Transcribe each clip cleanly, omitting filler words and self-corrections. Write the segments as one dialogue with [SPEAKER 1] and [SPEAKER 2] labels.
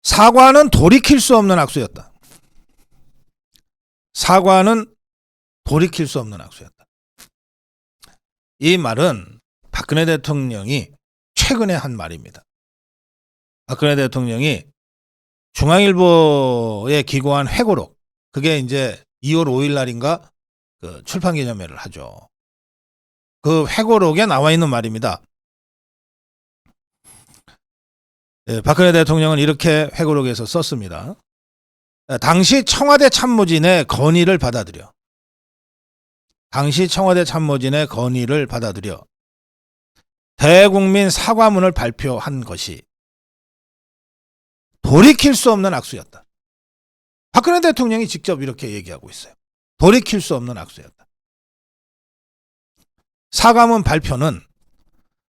[SPEAKER 1] 사과는 돌이킬 수 없는 악수였다. 사과는 돌이킬 수 없는 악수였다. 이 말은 박근혜 대통령이 최근에 한 말입니다. 박근혜 대통령이 중앙일보에 기고한 회고록, 그게 이제 2월 5일 날인가 그 출판기념회를 하죠. 그 회고록에 나와 있는 말입니다. 박근혜 대통령은 이렇게 회고록에서 썼습니다. 당시 청와대 참모진의 건의를 받아들여 대국민 사과문을 발표한 것이 돌이킬 수 없는 악수였다. 박근혜 대통령이 직접 이렇게 얘기하고 있어요. 돌이킬 수 없는 악수였다. 사과문 발표는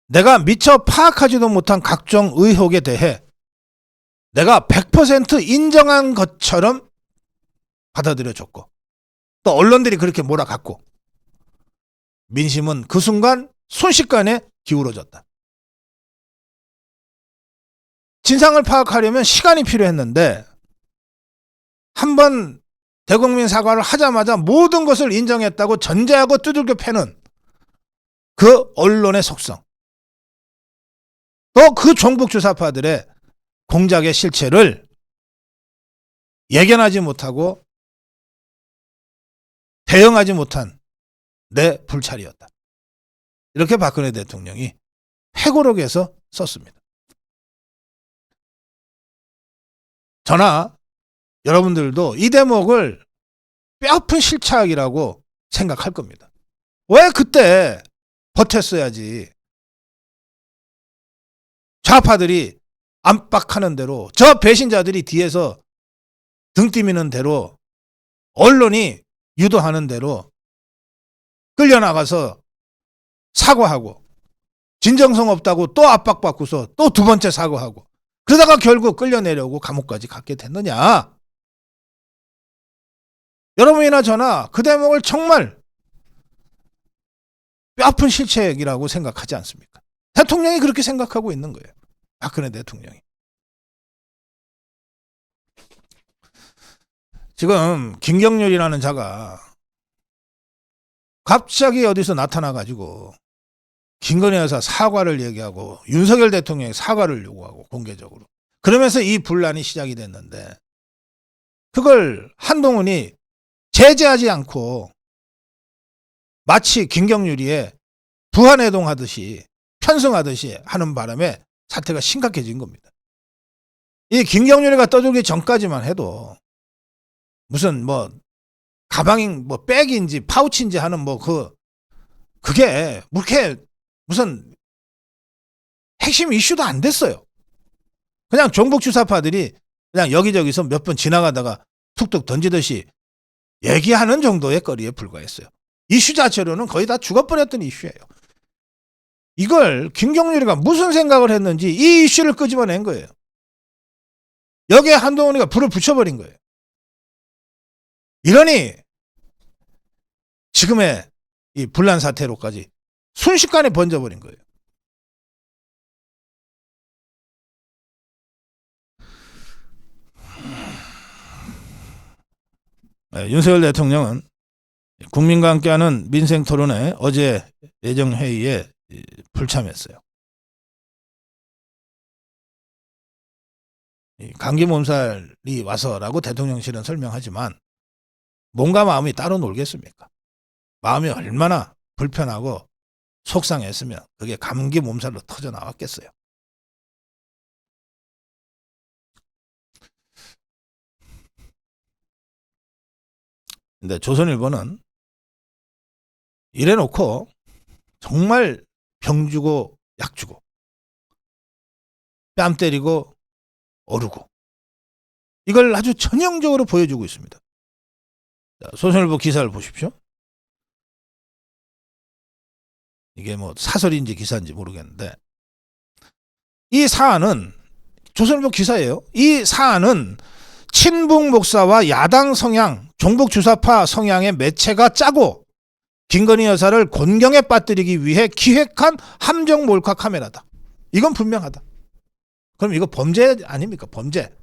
[SPEAKER 1] 내가 미처 파악하지도 못한 각종 의혹에 대해 내가 100% 인정한 것처럼 받아들여졌고, 또 언론들이 그렇게 몰아갔고, 민심은 그 순간 순식간에 기울어졌다. 진상을 파악하려면 시간이 필요했는데 한번 대국민 사과를 하자마자 모든 것을 인정했다고 전제하고 두들겨 패는 그 언론의 속성, 또 그 종북 주사파들의 공작의 실체를 예견하지 못하고 대응하지 못한 내 불찰이었다. 이렇게 박근혜 대통령이 회고록에서 썼습니다. 저나 여러분들도 이 대목을 뼈아픈 실착이라고 생각할 겁니다. 왜 그때 버텼어야지. 좌파들이 압박하는 대로, 저 배신자들이 뒤에서 등 뛰미는 대로, 언론이 유도하는 대로 끌려나가서 사과하고, 진정성 없다고 또 압박받고서 또 두 번째 사과하고, 그러다가 결국 끌려내려고 감옥까지 갔게 됐느냐. 여러분이나 저나 그 대목을 정말 뼈아픈 실책이라고 생각하지 않습니까? 대통령이 그렇게 생각하고 있는 거예요. 박근혜 대통령이. 지금 김경률이라는 자가 갑자기 어디서 나타나가지고 김건희 여사 사과를 얘기하고 윤석열 대통령의 사과를 요구하고 공개적으로, 그러면서 이 분란이 시작이 됐는데, 그걸 한동훈이 제재하지 않고 마치 김경률이의 부하내동하듯이 편승하듯이 하는 바람에 사태가 심각해진 겁니다. 이 김경률이가 떠들기 전까지만 해도 무슨 뭐 가방인 뭐 백인지 파우치인지 하는 뭐 그게 그렇게 무슨 핵심 이슈도 안 됐어요. 그냥 종북 주사파들이 그냥 여기저기서 몇 번 지나가다가 툭툭 던지듯이 얘기하는 정도의 거리에 불과했어요. 이슈 자체로는 거의 다 죽어버렸던 이슈예요. 이걸 김경률이가 무슨 생각을 했는지 이 이슈를 끄집어낸 거예요. 여기에 한동훈이가 불을 붙여버린 거예요. 이러니 지금의 이 분란 사태로까지 순식간에 번져버린 거예요. 윤석열 대통령은 국민과 함께하는 민생토론회 어제 예정회의에 불참했어요. 감기 몸살이 와서라고 대통령실은 설명하지만 몸과 마음이 따로 놀겠습니까? 마음이 얼마나 불편하고 속상했으면 그게 감기 몸살로 터져 나왔겠어요. 근데 조선일보는 이래놓고 정말 병 주고 약 주고 뺨 때리고 어르고 이걸 아주 전형적으로 보여주고 있습니다. 조선일보 기사를 보십시오. 이게 뭐 사설인지 기사인지 모르겠는데, 이 사안은 조선일보 기사예요. 이 사안은 친북 목사와 야당 성향, 종북 주사파 성향의 매체가 짜고 김건희 여사를 곤경에 빠뜨리기 위해 기획한 함정 몰카 카메라다. 이건 분명하다. 그럼 이거 범죄 아닙니까? 범죄.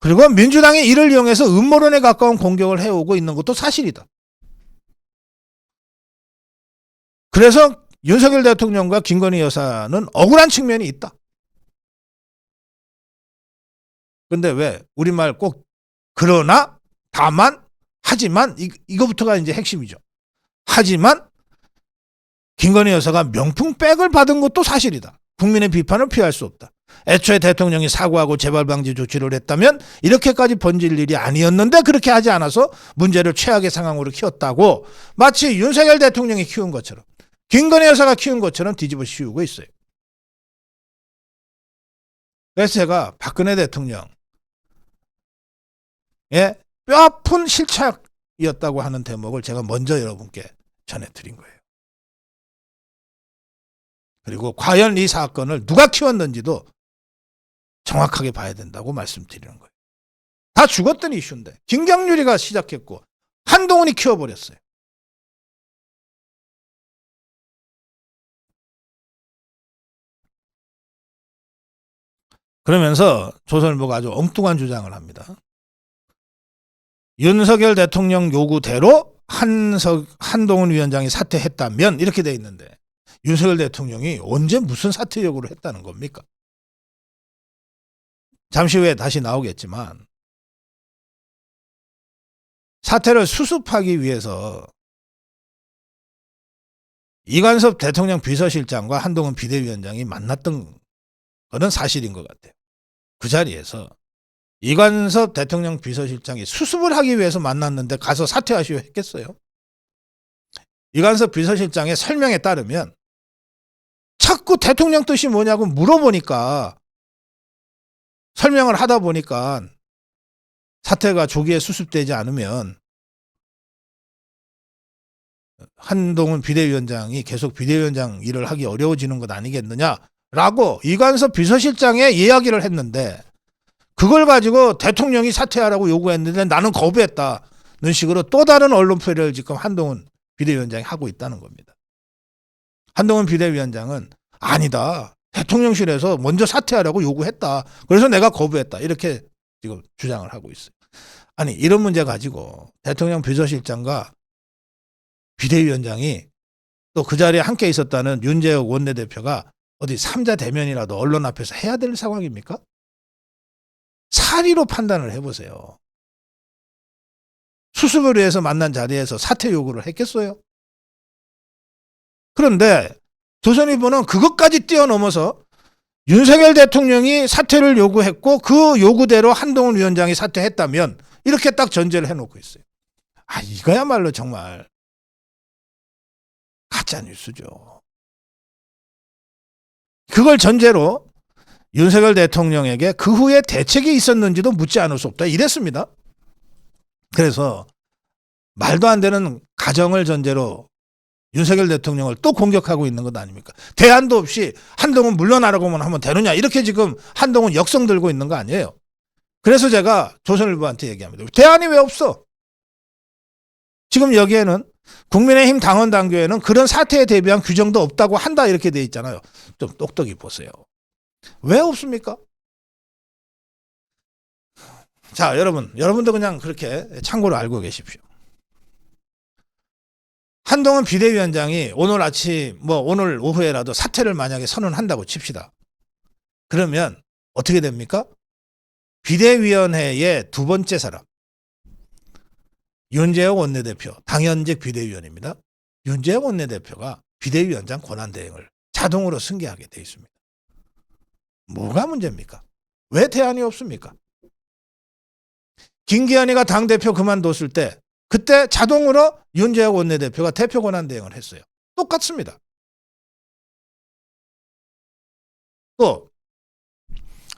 [SPEAKER 1] 그리고 민주당이 이를 이용해서 음모론에 가까운 공격을 해오고 있는 것도 사실이다. 그래서 윤석열 대통령과 김건희 여사는 억울한 측면이 있다. 근데 왜 우리말 꼭 그러나 다만 하지만 이거부터가 이제 핵심이죠. 하지만 김건희 여사가 명품백을 받은 것도 사실이다. 국민의 비판을 피할 수 없다. 애초에 대통령이 사과하고 재발 방지 조치를 했다면 이렇게까지 번질 일이 아니었는데 그렇게 하지 않아서 문제를 최악의 상황으로 키웠다고 마치 윤석열 대통령이 키운 것처럼 김건희 여사가 키운 것처럼 뒤집어 씌우고 있어요. 그래서 제가 박근혜 대통령의 뼈아픈 실착이었다고 하는 대목을 제가 먼저 여러분께 전해드린 거예요. 그리고 과연 이 사건을 누가 키웠는지도 정확하게 봐야 된다고 말씀드리는 거예요. 다 죽었던 이슈인데 김경률이가 시작했고 한동훈이 키워버렸어요. 그러면서 조선일보가 아주 엉뚱한 주장을 합니다. 윤석열 대통령 요구대로 한동훈 위원장이 사퇴했다면 이렇게 돼 있는데 윤석열 대통령이 언제 무슨 사퇴 요구를 했다는 겁니까? 잠시 후에 다시 나오겠지만 사퇴를 수습하기 위해서 이관섭 대통령 비서실장과 한동훈 비대위원장이 만났던 것은 사실인 것 같아요. 그 자리에서 이관섭 대통령 비서실장이 수습을 하기 위해서 만났는데 가서 사퇴하시오 했겠어요? 이관섭 비서실장의 설명에 따르면 자꾸 대통령 뜻이 뭐냐고 물어보니까 설명을 하다 보니까 사태가 조기에 수습되지 않으면 한동훈 비대위원장이 계속 비대위원장 일을 하기 어려워지는 것 아니겠느냐라고 이관섭 비서실장의 이야기를 했는데 그걸 가지고 대통령이 사퇴하라고 요구했는데 나는 거부했다는 식으로 또 다른 언론 표현을 지금 한동훈 비대위원장이 하고 있다는 겁니다. 한동훈 비대위원장은 아니다. 대통령실에서 먼저 사퇴하라고 요구했다. 그래서 내가 거부했다. 이렇게 지금 주장을 하고 있어요. 아니 이런 문제 가지고 대통령 비서실장과 비대위원장이 또 그 자리에 함께 있었다는 윤재욱 원내대표가 어디 3자 대면이라도 언론 앞에서 해야 될 상황입니까? 사리로 판단을 해보세요. 수습을 위해서 만난 자리에서 사퇴 요구를 했겠어요? 그런데 조선일보는 그것까지 뛰어넘어서 윤석열 대통령이 사퇴를 요구했고 그 요구대로 한동훈 위원장이 사퇴했다면 이렇게 딱 전제를 해놓고 있어요. 아 이거야말로 정말 가짜뉴스죠. 그걸 전제로 윤석열 대통령에게 그 후에 대책이 있었는지도 묻지 않을 수 없다 이랬습니다. 그래서 말도 안 되는 가정을 전제로 윤석열 대통령을 또 공격하고 있는 것 아닙니까? 대안도 없이 한동훈 물러나라고만 하면 되느냐 이렇게 지금 한동훈 역성 들고 있는 거 아니에요. 그래서 제가 조선일보한테 얘기합니다. 대안이 왜 없어? 지금 여기에는 국민의힘 당원 당규에는 그런 사태에 대비한 규정도 없다고 한다 이렇게 돼 있잖아요. 좀 똑똑히 보세요. 왜 없습니까? 자 여러분도 그냥 그렇게 참고로 알고 계십시오. 한동훈 비대위원장이 오늘 아침 오늘 오후에라도 사퇴를 만약에 선언한다고 칩시다. 그러면 어떻게 됩니까? 비대위원회의 두 번째 사람 윤재욱 원내대표 당연직 비대위원입니다. 윤재욱 원내대표가 비대위원장 권한대행을 자동으로 승계하게 돼 있습니다. 뭐가 문제입니까? 왜 대안이 없습니까? 김기현이가 당대표 그만뒀을 때 그때 자동으로 윤재욱 원내대표가 대표 권한대행을 했어요. 똑같습니다. 또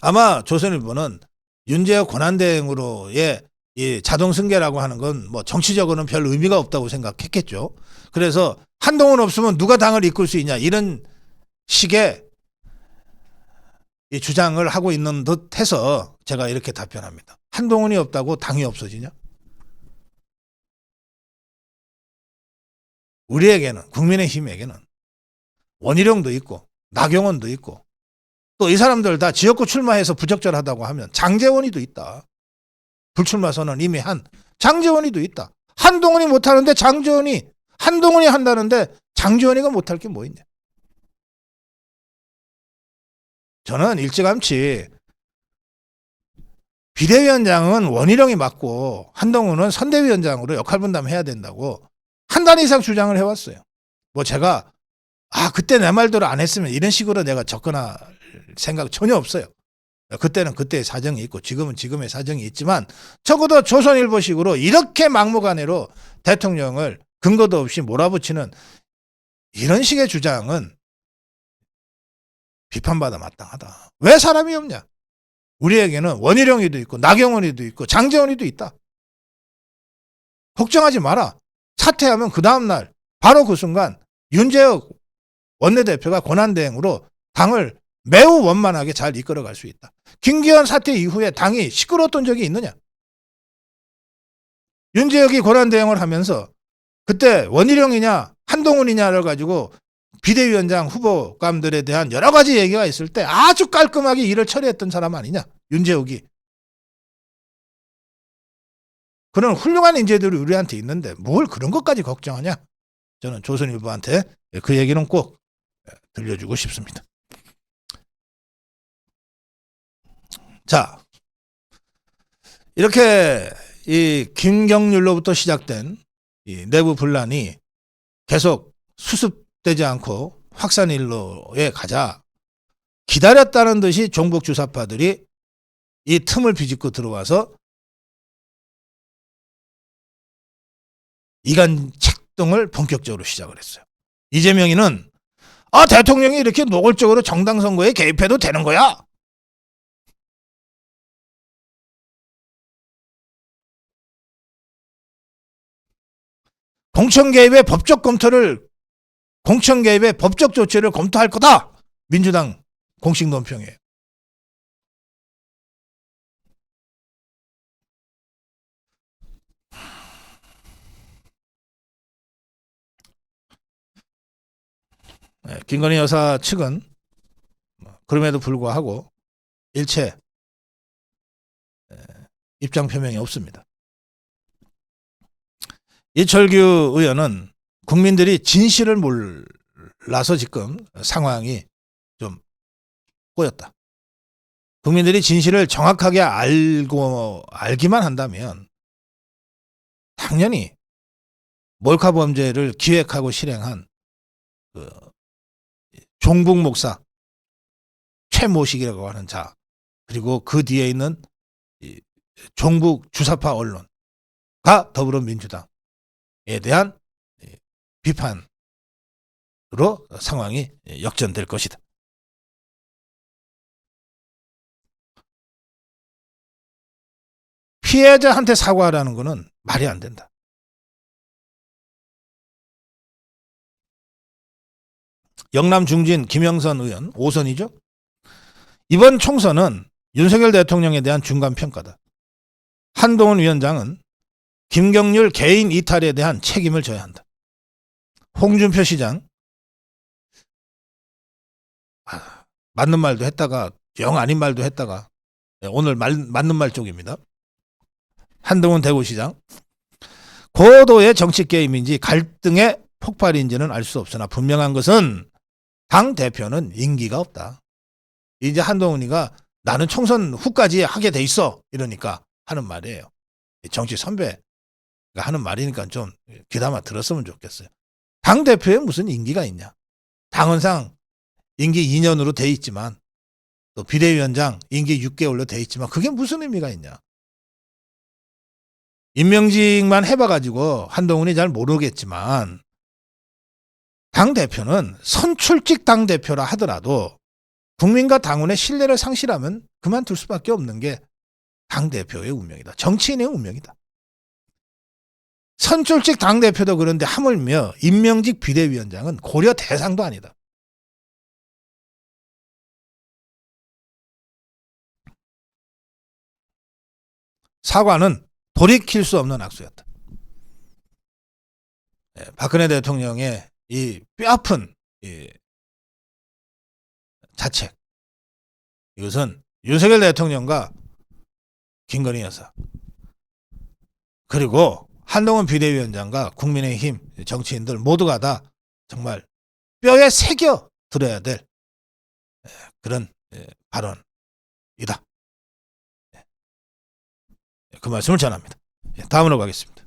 [SPEAKER 1] 아마 조선일보는 윤재욱 권한대행으로의 이 자동 승계라고 하는 건 정치적으로는 별 의미가 없다고 생각했겠죠. 그래서 한동훈 없으면 누가 당을 이끌 수 있냐 이런 식의 이 주장을 하고 있는 듯 해서 제가 이렇게 답변합니다. 한동훈이 없다고 당이 없어지냐? 우리에게는 국민의힘에게는 원희룡도 있고 나경원도 있고 또 이 사람들 다 지역구 출마해서 부적절하다고 하면 장제원이도 있다. 불출마 선언 이미 한 장제원이도 있다. 한동훈이 못하는데 한동훈이 한다는데 장제원이가 못할 게 뭐 있냐. 저는 일찌감치 비대위원장은 원희룡이 맡고 한동훈은 선대위원장으로 역할 분담해야 된다고 한 달 이상 주장을 해왔어요. 뭐 제가 그때 내 말대로 안 했으면 이런 식으로 내가 접근할 생각 전혀 없어요. 그때는 그때의 사정이 있고 지금은 지금의 사정이 있지만 적어도 조선일보식으로 이렇게 막무가내로 대통령을 근거도 없이 몰아붙이는 이런 식의 주장은 비판받아 마땅하다. 왜 사람이 없냐? 우리에게는 원희룡이도 있고 나경원이도 있고 장제원이도 있다. 걱정하지 마라. 사퇴하면 그 다음날 바로 그 순간 윤재혁 원내대표가 권한대행으로 당을 매우 원만하게 잘 이끌어갈 수 있다. 김기현 사태 이후에 당이 시끄러웠던 적이 있느냐? 윤재혁이 권한대행을 하면서 그때 원희룡이냐 한동훈이냐를 가지고 비대위원장 후보감들에 대한 여러 가지 얘기가 있을 때 아주 깔끔하게 일을 처리했던 사람 아니냐? 윤재욱이. 그런 훌륭한 인재들이 우리한테 있는데 뭘 그런 것까지 걱정하냐? 저는 조선일보한테 그 얘기는 꼭 들려주고 싶습니다. 자, 이렇게 이 김경률로부터 시작된 이 내부 분란이 계속 수습되지 않고 확산일로에 가자 기다렸다는 듯이 종북 주사파들이 이 틈을 비집고 들어와서 이간 책동을 본격적으로 시작을 했어요. 이재명이는 대통령이 이렇게 노골적으로 정당 선거에 개입해도 되는 거야. 공천 개입의 법적 조치를 검토할 거다. 민주당 공식 논평이에요. 김건희 여사 측은 그럼에도 불구하고 일체 입장 표명이 없습니다. 이철규 의원은 국민들이 진실을 몰라서 지금 상황이 좀 꼬였다. 국민들이 진실을 정확하게 알기만 한다면 당연히 몰카 범죄를 기획하고 실행한 그 종북 목사 최모식이라고 하는 자 그리고 그 뒤에 있는 이 종북 주사파 언론과 더불어민주당에 대한 비판으로 상황이 역전될 것이다. 피해자한테 사과하라는 것은 말이 안 된다. 영남 중진 김영선 의원 5선이죠. 이번 총선은 윤석열 대통령에 대한 중간평가다. 한동훈 위원장은 김경률 개인 이탈에 대한 책임을 져야 한다. 홍준표 시장 맞는 말도 했다가 영 아닌 말도 했다가 오늘 맞는 말 쪽입니다. 한동훈 대구시장 고도의 정치 게임인지 갈등의 폭발인지는 알 수 없으나 분명한 것은 당 대표는 인기가 없다. 이제 한동훈이가 나는 총선 후까지 하게 돼 있어 이러니까 하는 말이에요. 정치 선배가 하는 말이니까 좀 귀담아 들었으면 좋겠어요. 당 대표에 무슨 인기가 있냐? 당헌상 임기 2년으로 돼 있지만 또 비대위원장 임기 6개월로 돼 있지만 그게 무슨 의미가 있냐? 임명직만 해봐가지고 한동훈이 잘 모르겠지만 당대표는 선출직 당대표라 하더라도 국민과 당원의 신뢰를 상실하면 그만둘 수밖에 없는 게 당대표의 운명이다. 정치인의 운명이다. 선출직 당대표도 그런데 하물며 임명직 비대위원장은 고려 대상도 아니다. 사과는 돌이킬 수 없는 악수였다. 박근혜 대통령의 이 뼈아픈 이 자책, 이것은 윤석열 대통령과 김건희 여사 그리고 한동훈 비대위원장과 국민의힘 정치인들 모두가 다 정말 뼈에 새겨 들어야 될 그런 발언이다. 그 말씀을 전합니다. 다음으로 가겠습니다.